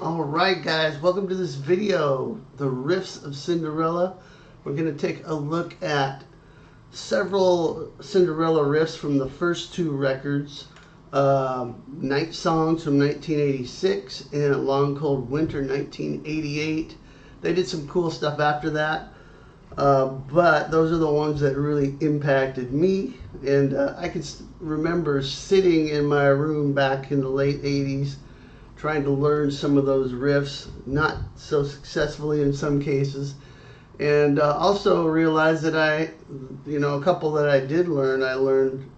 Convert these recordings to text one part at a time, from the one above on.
Alright guys, welcome to this video, the Riffs of Cinderella. We're going to take a look at several Cinderella riffs from the first two records, Night Songs from 1986 and A Long Cold Winter 1988. They did some cool stuff after that, but those are the ones that really impacted me. And I can remember sitting in my room back in the late 80s trying to learn some of those riffs, not so successfully in some cases, and also realized that a couple that I did learn, I learned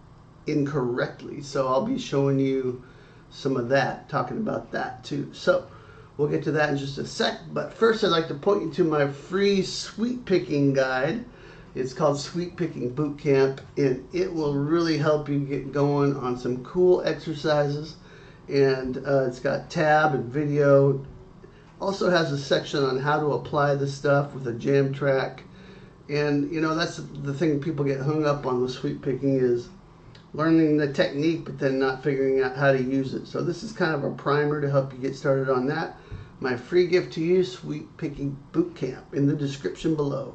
incorrectly. So I'll be showing you some of that, talking about that too. So we'll get to that in just a sec, but first I'd like to point you to my free sweet picking guide. It's called Sweet Picking Boot Camp, and it will really help you get going on some cool exercises. And it's got tab and video. Also has a section on how to apply this stuff with a jam track. And that's the thing people get hung up on with sweep picking, is learning the technique but then not figuring out how to use it. So this is kind of a primer to help you get started on that. My free gift to you, Sweet Picking Boot Camp, in the description below.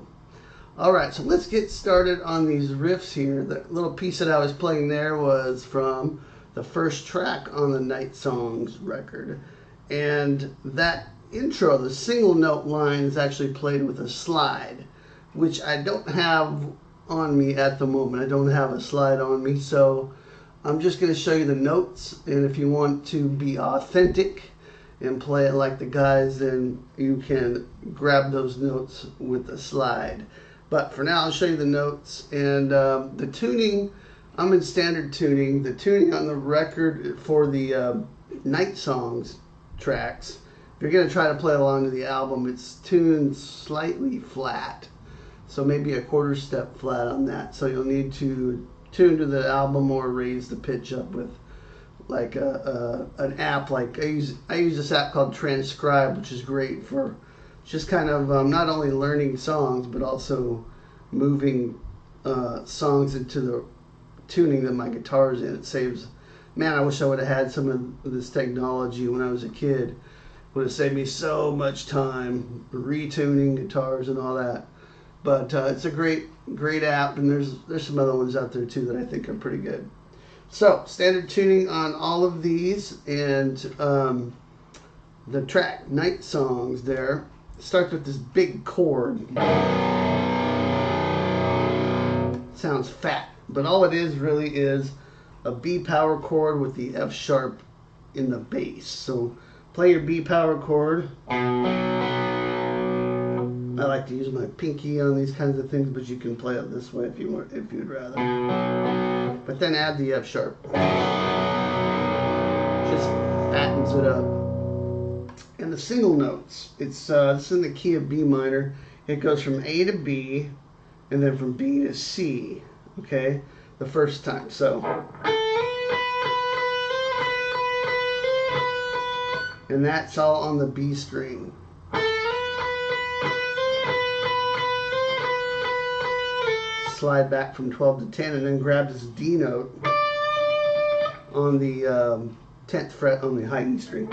Alright, so let's get started on these riffs here. The little piece that I was playing there was from the first track on the Night Songs record, and that intro, the single note line, is actually played with a slide, which I don't have on me at the moment. I don't have a slide on me, so I'm just going to show you the notes, and if you want to be authentic and play it like the guys, then you can grab those notes with the slide. But for now, I'll show you the notes, and the tuning. I'm in standard tuning. The tuning on the record for the Night Songs tracks, if you're going to try to play along to the album, it's tuned slightly flat. So maybe a quarter step flat on that. So you'll need to tune to the album or raise the pitch up with like an app. Like I use this app called Transcribe, which is great for just kind of not only learning songs, but also moving songs into the tuning that my guitar's in. It saves, man, I wish I would have had some of this technology when I was a kid. It would have saved me so much time retuning guitars and all that. But it's a great app, and there's some other ones out there too that I think are pretty good. So standard tuning on all of these, and the track Night Songs there starts with this big chord. Sounds fat, but all it is really is a B power chord with the F sharp in the bass. So play your B power chord. I like to use my pinky on these kinds of things, but you can play it this way if you want, if you'd rather. But then add the F sharp. Just fattens it up. And the single notes, it's in the key of B minor. It goes from A to B, and then from B to C, okay, the first time. So, and that's all on the B string. Slide back from 12 to 10, and then grab this D note on the 10th fret on the high E string.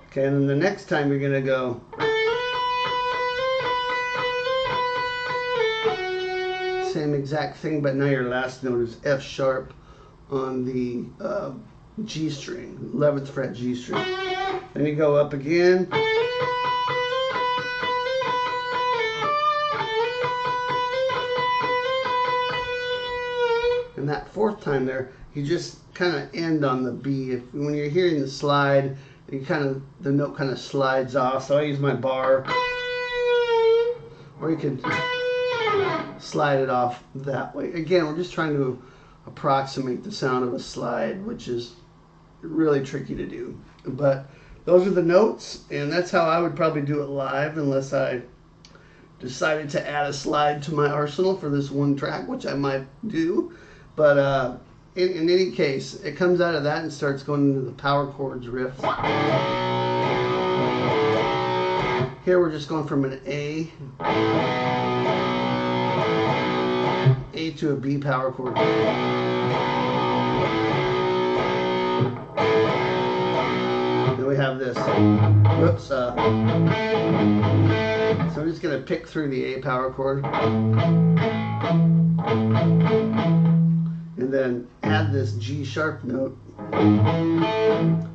Okay, and then the next time you're going to go same exact thing, but now your last note is F sharp on the G string, 11th fret G string. Then you go up again. And that fourth time there, you just kind of end on the B. When you're hearing the slide, the note kind of slides off. So I use my bar, or you can slide it off that way. Again, we're just trying to approximate the sound of a slide, which is really tricky to do. But those are the notes, and that's how I would probably do it live, unless I decided to add a slide to my arsenal for this one track, which I might do. But in any case, it comes out of that and starts going into the power chords riff. Here we're just going from an A to a B power chord. Then we have this. Whoops. So I'm just going to pick through the A power chord. And then add this G sharp note.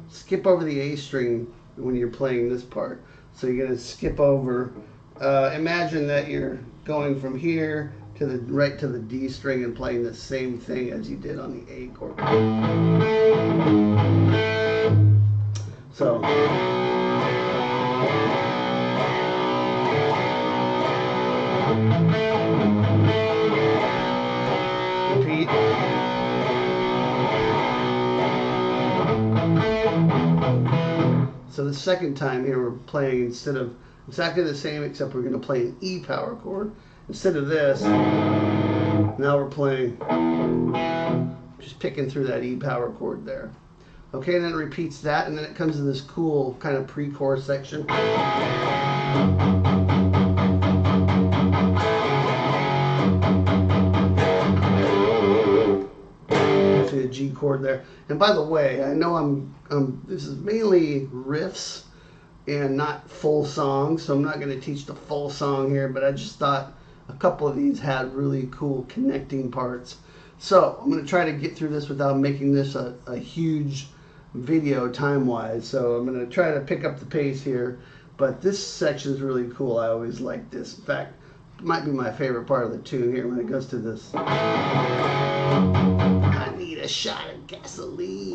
Skip over the A string when you're playing this part. So you're going to skip over. Imagine that you're going from here to the right to the D string and playing the same thing as you did on the A chord. So repeat. So the second time here we're playing, instead of exactly the same, except we're going to play an E power chord. Instead of this, now we're playing, just picking through that E power chord there. Okay, and then it repeats that, and then it comes to this cool kind of pre-chorus section. See the G chord there. And by the way, I know this is mainly riffs and not full songs, so I'm not going to teach the full song here, but I just thought a couple of these had really cool connecting parts. So I'm going to try to get through this without making this a huge video time-wise. So I'm going to try to pick up the pace here, but this section is really cool. I always like this. In fact, it might be my favorite part of the tune here when it goes to this. I need a shot of gasoline.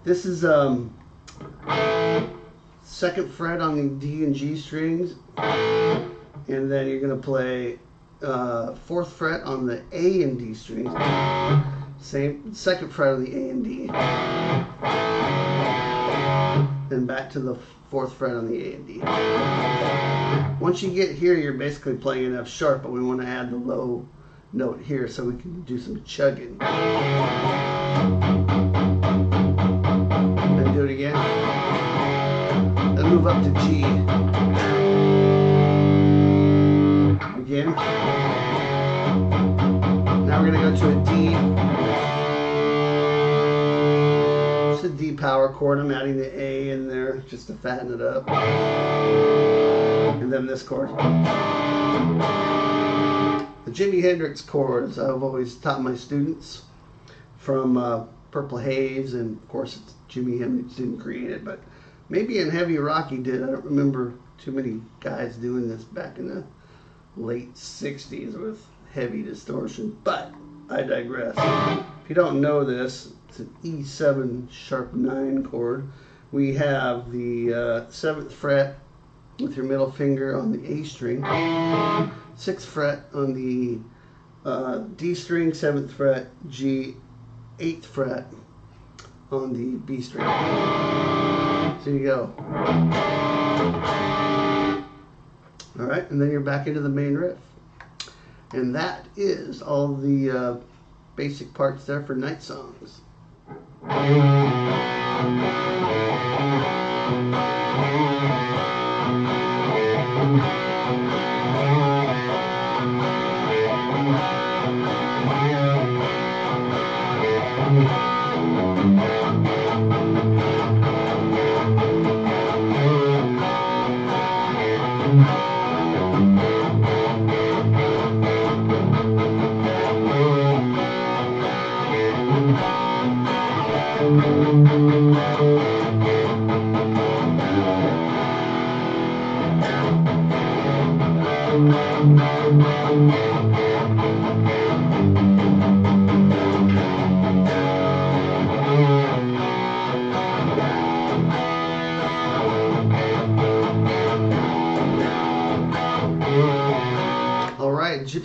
This is 2nd fret on the D and G strings. And then you're going to play 4th fret on the A and D strings. Same 2nd fret on the A and D. Then back to the 4th fret on the A and D. Once you get here, you're basically playing an F sharp, but we want to add the low note here so we can do some chugging. Then do it again. Then move up to G. Again. Now we're going to go to a D. It's a D power chord. I'm adding the A in there just to fatten it up. And then this chord. The Jimi Hendrix chords I've always taught my students from Purple Haze, and of course Jimi Hendrix didn't create it, but maybe in Heavy Rock he did. I don't remember too many guys doing this back in the late 60s with heavy distortion, but I digress. If you don't know this, it's an E7 sharp 9 chord. We have the 7th fret with your middle finger on the A string, 6th fret on the D string, 7th fret G, 8th fret on the B string. So you go. All right, and then you're back into the main riff. And that is all the basic parts there for night songs.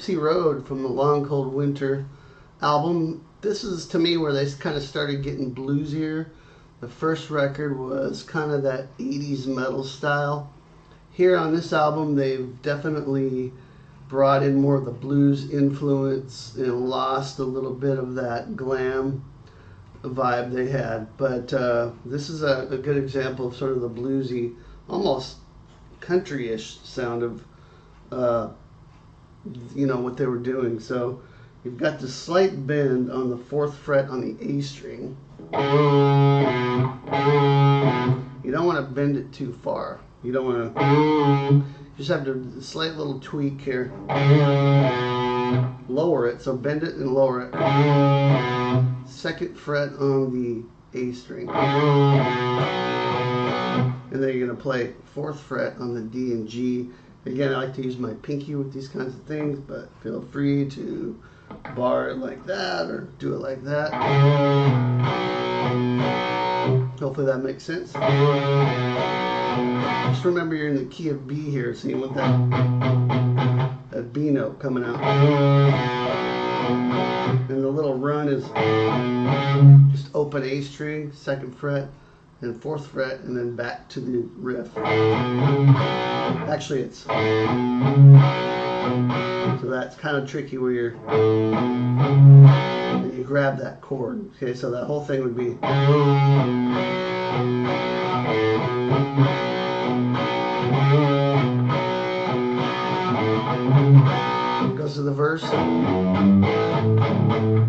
Gypsy Road from the Long Cold Winter album. This is, to me, where they kind of started getting bluesier. The first record was kind of that 80s metal style. Here on this album, they've definitely brought in more of the blues influence and lost a little bit of that glam vibe they had. But this is a good example of sort of the bluesy, almost country-ish sound of you know, what they were doing. So you've got this slight bend on the 4th fret on the A string. You don't want to bend it too far. You don't want to, you just have to, a slight little tweak here. Lower it, so bend it and lower it. 2nd fret on the A string. And then you're going to play 4th fret on the D and G. Again, I like to use my pinky with these kinds of things, but feel free to bar it like that or do it like that. Hopefully that makes sense. Just remember you're in the key of B here, so you want that B note coming out. And the little run is just open A string, 2nd fret, and 4th fret, and then back to the riff. Actually, it's so that's kind of tricky where you grab that chord. Okay, so that whole thing would be goes to the verse.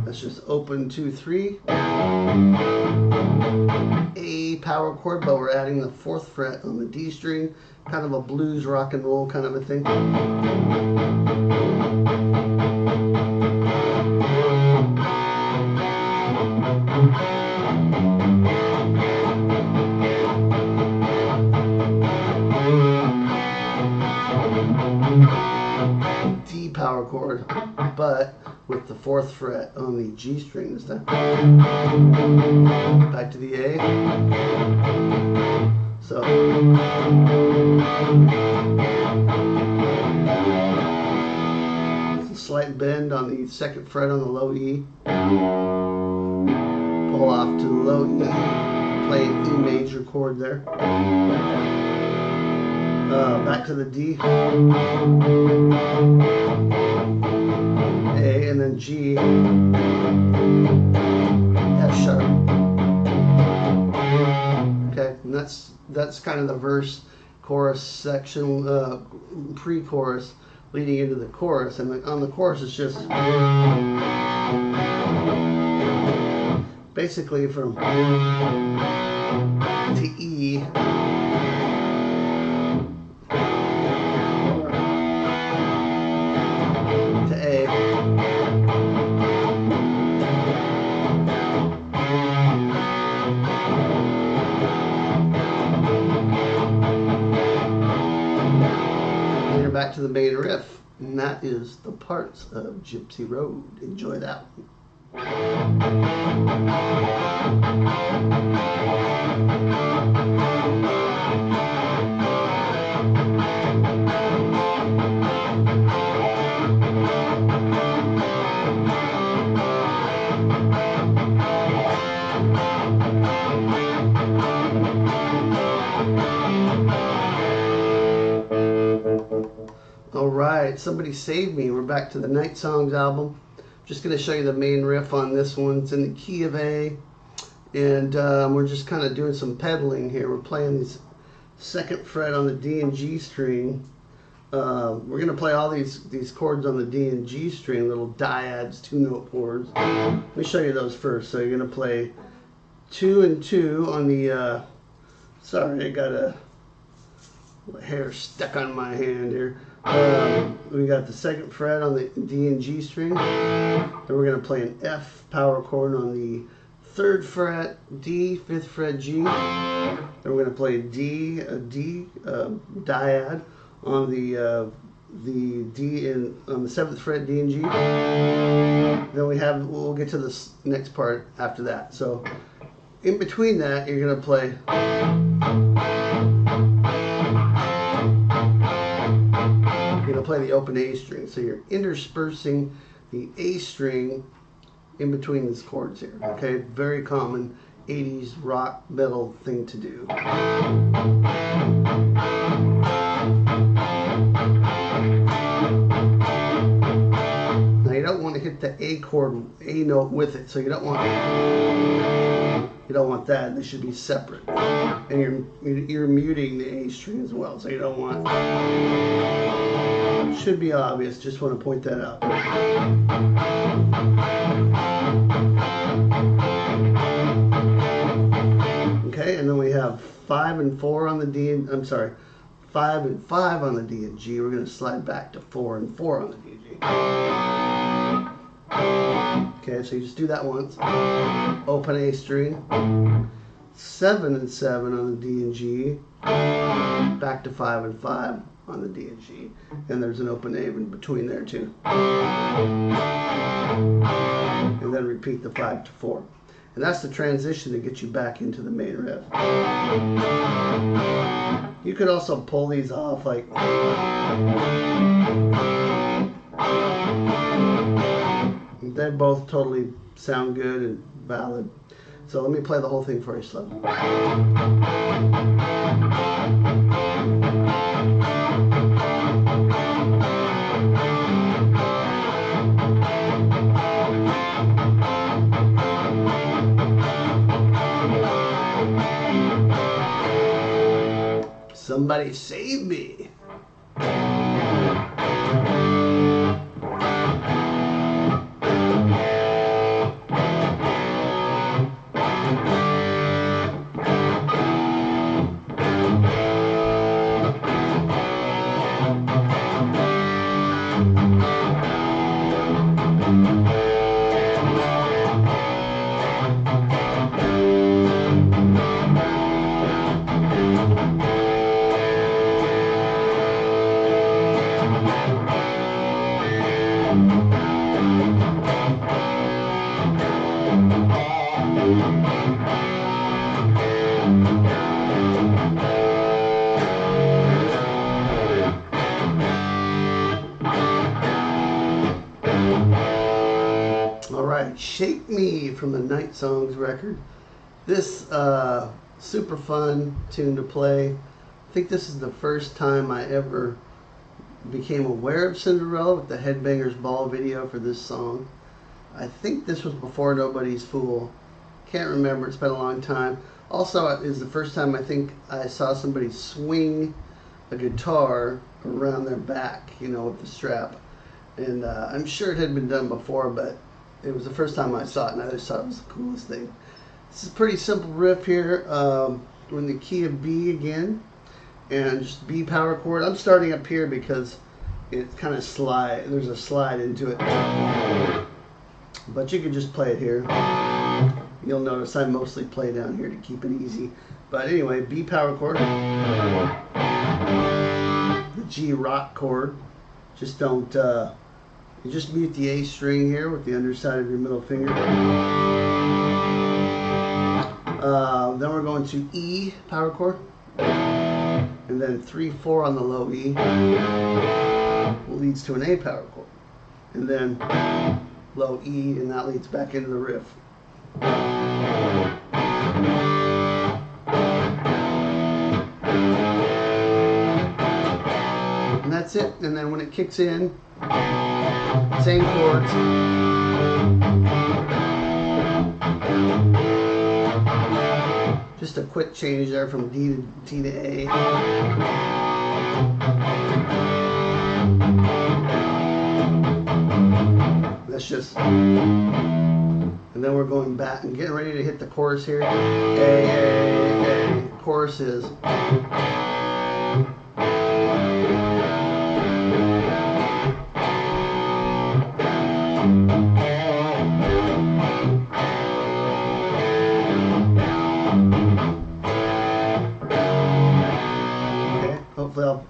That's just open 2 3. A power chord, but we're adding the 4th fret on the D string, kind of a blues rock and roll kind of a thing. D power chord, but with the 4th fret on the G string this time. Back to the A. So it's a slight bend on the 2nd fret on the low E. Pull off to the low E. Play an E major chord there. Back to the D. A, and then G, F sharp. Okay, and that's kind of the verse, chorus section, pre-chorus leading into the chorus, and on the chorus it's just basically from to E. Back to the main riff, and that is the parts of Gypsy Road. Enjoy that one. Alright, Somebody Save Me. We're back to the Night Songs album. Just going to show you the main riff on this one. It's in the key of A, and we're just kind of doing some pedaling here. We're playing this 2nd fret on the D and G string. We're going to play all these chords on the D and G string, little dyads, 2-note chords. Let me show you those first. So you're going to play 2 and 2 on the, sorry, I got a hair stuck on my hand here. We got the 2nd fret on the D and G string. Then we're going to play an F power chord on the 3rd fret, D, 5th fret, G. Then we're going to play a D dyad on the D on the 7th fret, D and G. Then we'll get to this next part after that. So in between that, you're going to play play the open A string. So you're interspersing the A string in between these chords here. Okay, very common 80s rock metal thing to do. Now you don't want to hit the A chord, A note with it, so you don't want that. They should be separate, and you're muting the A string as well, so you don't want. Should be obvious. Just want to point that out. Okay, and then we have 5 and 4 on the D. I'm sorry, 5 and 5 on the D and G. We're going to slide back to 4 and 4 on the D and G. Okay, so you just do that once. Open A string. 7 and 7 on the D and G. Back to 5 and 5 on the D and G. And there's an open A in between there too. And then repeat the 5 to 4. And that's the transition to get you back into the main riff. You could also pull these off like. They both totally sound good and valid. So let me play the whole thing for you slow. Somebody save me. Shake Me from the Night Songs record. This super fun tune to play. I think this is the first time I ever became aware of Cinderella with the Headbangers Ball video for this song. I think this was before Nobody's Fool. Can't remember, it's been a long time. Also, it is the first time I think I saw somebody swing a guitar around their back, you know, with the strap. And I'm sure it had been done before, but it was the first time I saw it, and I just thought it was the coolest thing. This is a pretty simple riff here. We're in the key of B again, and just B power chord. I'm starting up here because it kind of there's a slide into it. But you can just play it here. You'll notice I mostly play down here to keep it easy. But anyway, B power chord. The G rock chord. Just don't... you just mute the A string here with the underside of your middle finger. Then we're going to E power chord. And then 3-4 on the low E leads to an A power chord. And then low E, and that leads back into the riff. And that's it. And then when it kicks in, same chords. Just a quick change there from D to A. That's just, and then we're going back and getting ready to hit the chorus here. A. Chorus is.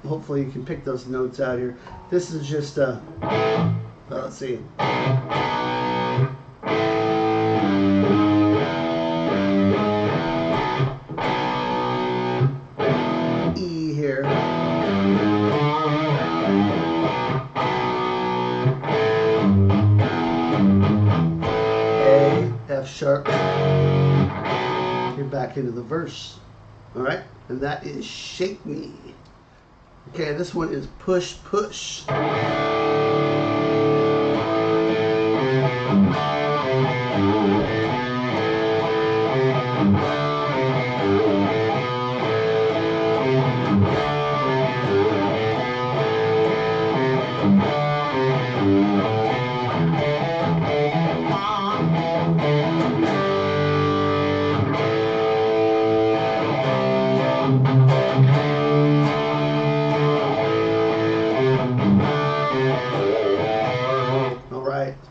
Hopefully you can pick those notes out here. This is just let's see. E here. F sharp, you're back into the verse. All right, and that is Shake Me. Okay, this one is Push Push.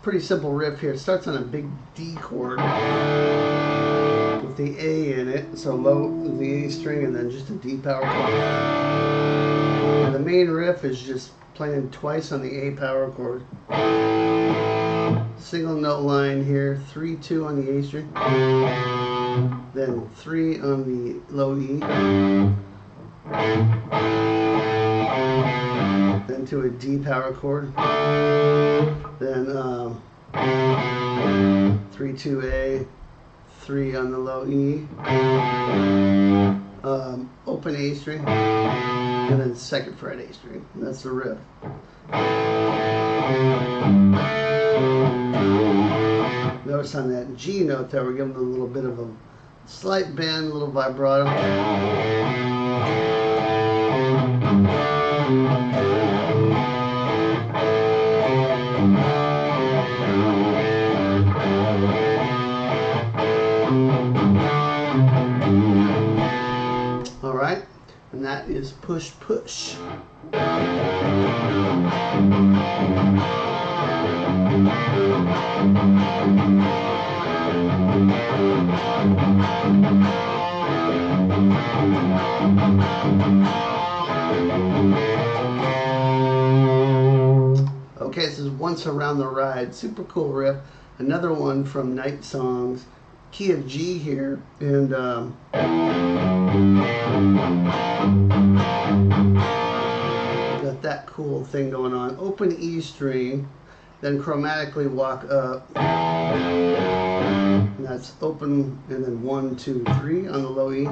Pretty simple riff here. It starts on a big D chord with the A in it, so low the A string and then just a D power chord. And the main riff is just playing twice on the A power chord. Single note line here, 3-2 on the A string, then 3 on the low E, then to a D power chord, then 3-2-A, 3 on the low E, open A string, and then second fret A string. And that's the riff. Notice on that G note there, we're giving it a little bit of a slight bend, a little vibrato. All right, and that is Push Push. Okay, this is Once Around the Ride. Super cool riff. Another one from Night Songs. Key of G here, and got that cool thing going on. Open E string, then chromatically walk up. And that's open, and then 1, 2, 3 on the low E.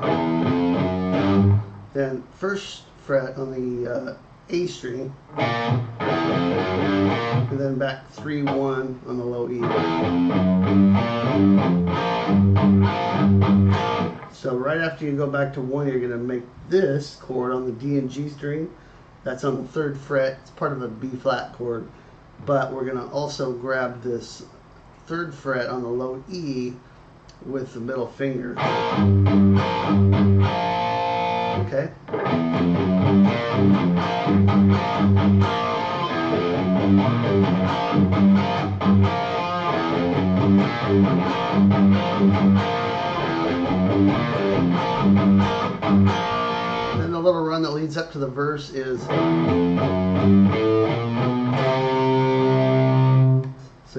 Then first fret on the A string, and then back 3, 1 on the low E. So right after you go back to 1, you're going to make this chord on the D and G string. That's on the 3rd fret. It's part of a B flat chord. But we're going to also grab this 3rd fret on the low E with the middle finger. Okay? And then the little run that leads up to the verse is, so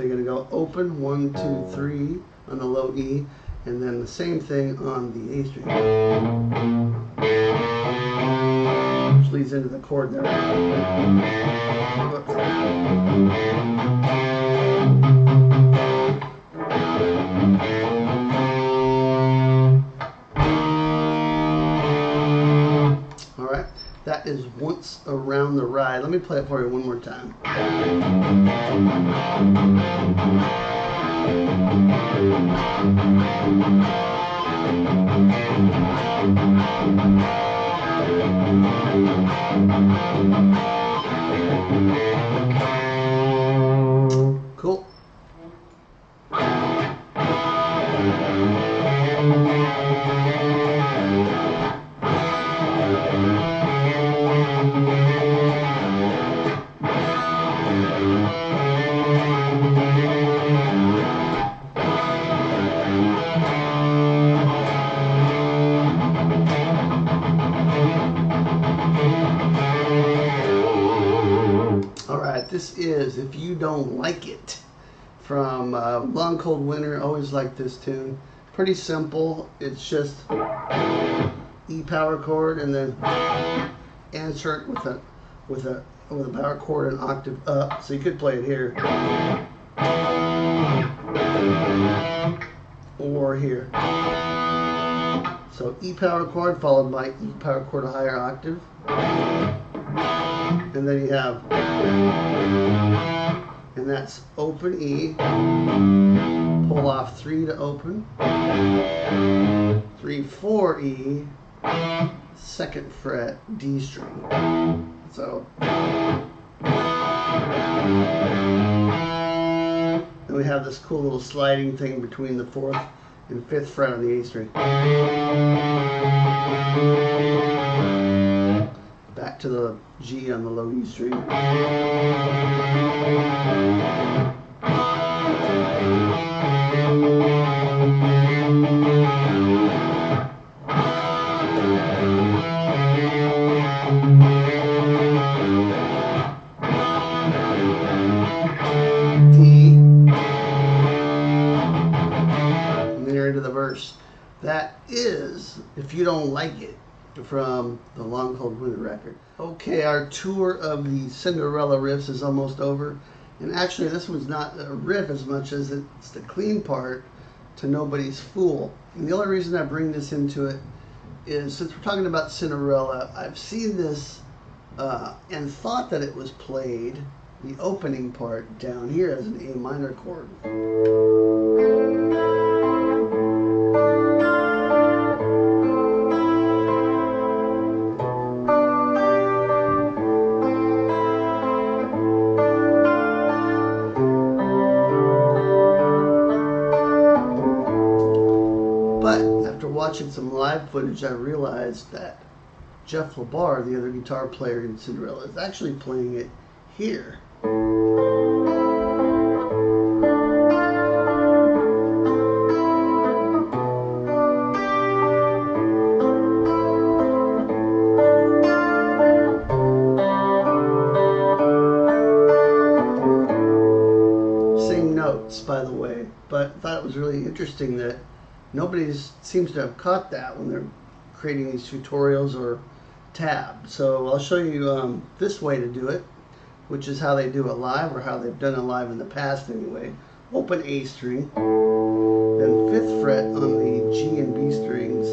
you're going to go open 1, 2, 3 on the low E, and then the same thing on the A string, which leads into the chord there. Alright, that is Once Around the Ride. Let me play it for you one more time. Cool. This is If You Don't Like It from Long Cold Winter. Always like this tune. Pretty simple. It's just E power chord and then answer it with a power chord an octave up. So you could play it here. or here. So E power chord followed by E power chord a higher octave. And then you have, and that's open E, pull off 3 to open, 3, 4 E, 2nd fret D string. So, and we have this cool little sliding thing between the 4th and 5th fret on the A string. Back to the G on the low E string. Into the verse. That is If You Don't Like It from the Long Cold Winter record. Okay, our tour of the Cinderella riffs is almost over, and actually this one's not a riff as much as it's the clean part to Nobody's Fool. And the only reason I bring this into it is since we're talking about Cinderella, I've seen this and thought that it was played, the opening part down here, as an A minor chord. Watching some live footage, I realized that Jeff LaBar, the other guitar player in Cinderella, is actually playing it here. Same notes, by the way, but I thought it was really interesting that nobody seems to have caught that when they're creating these tutorials or tabs. So I'll show you this way to do it, which is how they do it live, or how they've done it live in the past anyway. Open A string, then 5th fret on the G and B strings,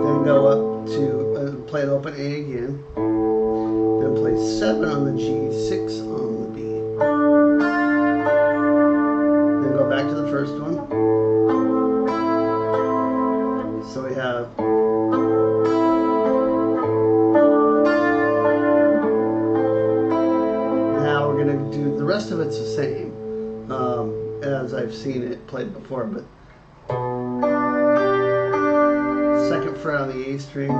then go up to play an open A again, then play 7 on the G, 6 on the B. Then go back to the first one. So we have now we're going to do the rest of it's the same as I've seen it played before, but 2nd fret on the A string,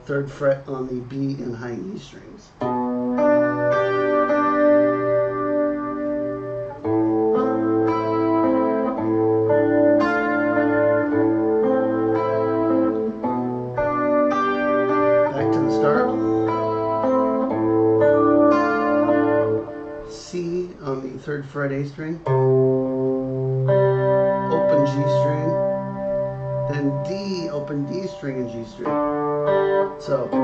3rd fret on the B and high E strings. On the 3rd fret A string, open G string, then D, open D string and G string. So then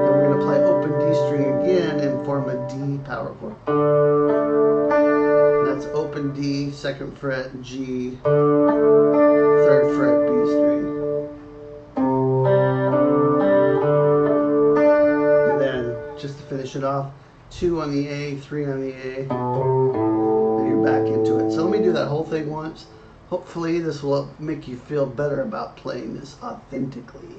we're going to play open D string again and form a D power chord. That's open D, 2nd fret G, 3rd fret B string. And then just to finish it off, 2 on the A, 3 on the A, and you're back into it. So let me do that whole thing once. Hopefully this will make you feel better about playing this authentically.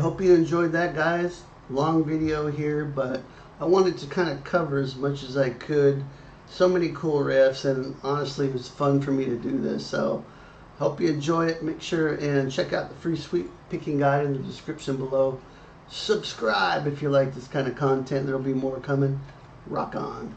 Hope you enjoyed that, guys. Long video here, but I wanted to kind of cover as much as I could. So many cool riffs, and honestly it was fun for me to do this. So hope you enjoy it. Make sure and check out the free sweep picking guide in the description below. Subscribe if you like this kind of content. There'll be more coming. Rock on.